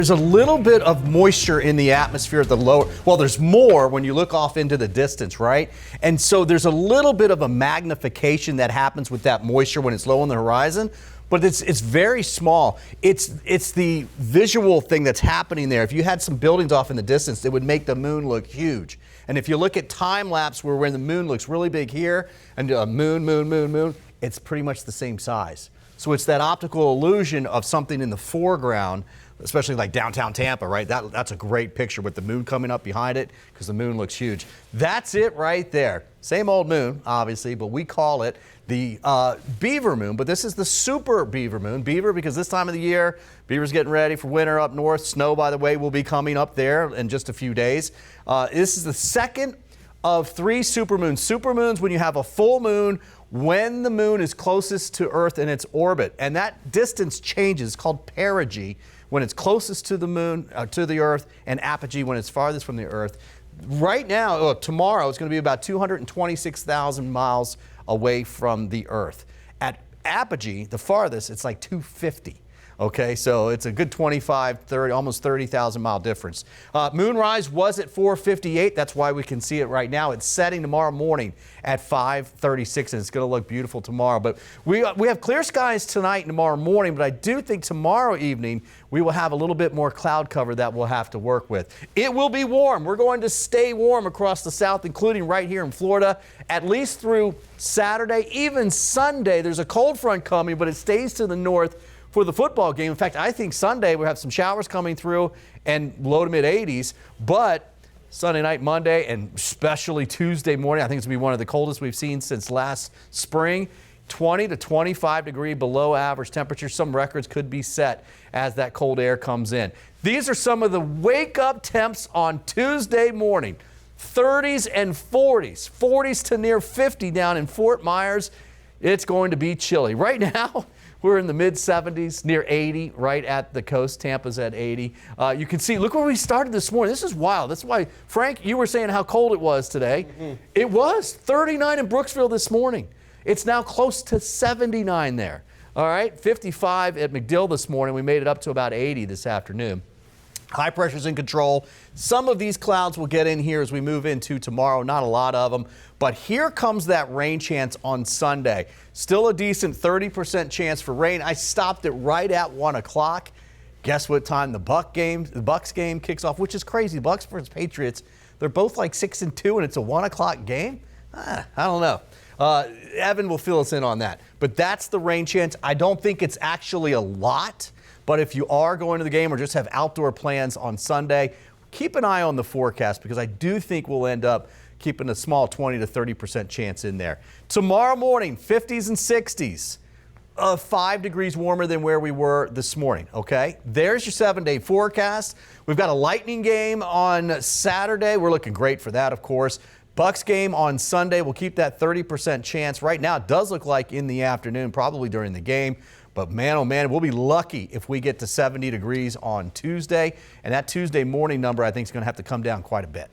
There's a little bit of moisture in the atmosphere at the lower, well, there's more when you look off into the distance, right? And so there's a little bit of a magnification that happens with that moisture when it's low on the horizon, but it's very small. It's the visual thing that's happening there. If you had some buildings off in the distance, it would make the moon look huge. And if you look at time lapse where the moon looks really big here and moon, it's pretty much the same size. So it's that optical illusion of something in the foreground, especially like downtown Tampa, right? That's a great picture with the moon coming up behind it because the moon looks huge. That's it right there. Same old moon, obviously, but we call it the beaver moon, but this is the super beaver moon. Beaver because this time of the year, beaver's getting ready for winter up north. Snow, by the way, will be coming up there in just a few days. This is the second of 3 supermoons. Supermoons when you have a full moon when the moon is closest to Earth in its orbit, and that distance changes. It's called perigee when it's closest to the moon, to the Earth, and apogee when it's farthest from the Earth. Right now, tomorrow, it's going to be about 226,000 miles away from the Earth. At apogee, the farthest, it's like 250. Okay, so it's a good 25, 30, almost 30,000 mile difference. Moonrise was at 4:58. That's why we can see it right now. It's setting tomorrow morning at 5:36, and it's going to look beautiful tomorrow. But we have clear skies tonight and tomorrow morning, but I do think tomorrow evening we will have a little bit more cloud cover that we'll have to work with. It will be warm. We're going to stay warm across the south, including right here in Florida, at least through Saturday. Even Sunday, there's a cold front coming, but it stays to the north for the football game. In fact, I think Sunday we'll have some showers coming through and low to mid 80s, but Sunday night, Monday, and especially Tuesday morning, I think it's going to be one of the coldest we've seen since last spring. 20 to 25 degree below average temperatures. Some records could be set as that cold air comes in. These are some of the wake up temps on Tuesday morning. 30s and 40s. 40s to near 50 down in Fort Myers. It's going to be chilly. Right now, we're in the mid 70s, near 80, right at the coast. Tampa's at 80. You can see, look where we started this morning. This is wild. That's why, Frank, you were saying how cold it was today. It was 39 in Brooksville this morning. It's now close to 79 there. All right, 55 at McDill this morning. We made it up to about 80 this afternoon. High pressure's in control. Some of these clouds will get in here as we move into tomorrow, not a lot of them. But here comes that rain chance on Sunday. Still a decent 30% chance for rain. I stopped it right at 1 o'clock. Guess what time the Bucs game kicks off, which is crazy. Bucs versus Patriots, they're both like 6-2, and it's a 1 o'clock game? I don't know. Evan will fill us in on that. But that's the rain chance. I don't think it's actually a lot. But if you are going to the game or just have outdoor plans on Sunday, keep an eye on the forecast because I do think we'll end up keeping a small 20 to 30% chance in there. Tomorrow morning, 50s and 60s, 5 degrees warmer than where we were this morning, okay? There's your 7-day forecast. We've got a Lightning game on Saturday. We're looking great for that, of course. Bucs game on Sunday. We'll keep that 30% chance. Right now, it does look like in the afternoon, probably during the game. But man, oh man, we'll be lucky if we get to 70 degrees on Tuesday. And that Tuesday morning number, I think, is going to have to come down quite a bit.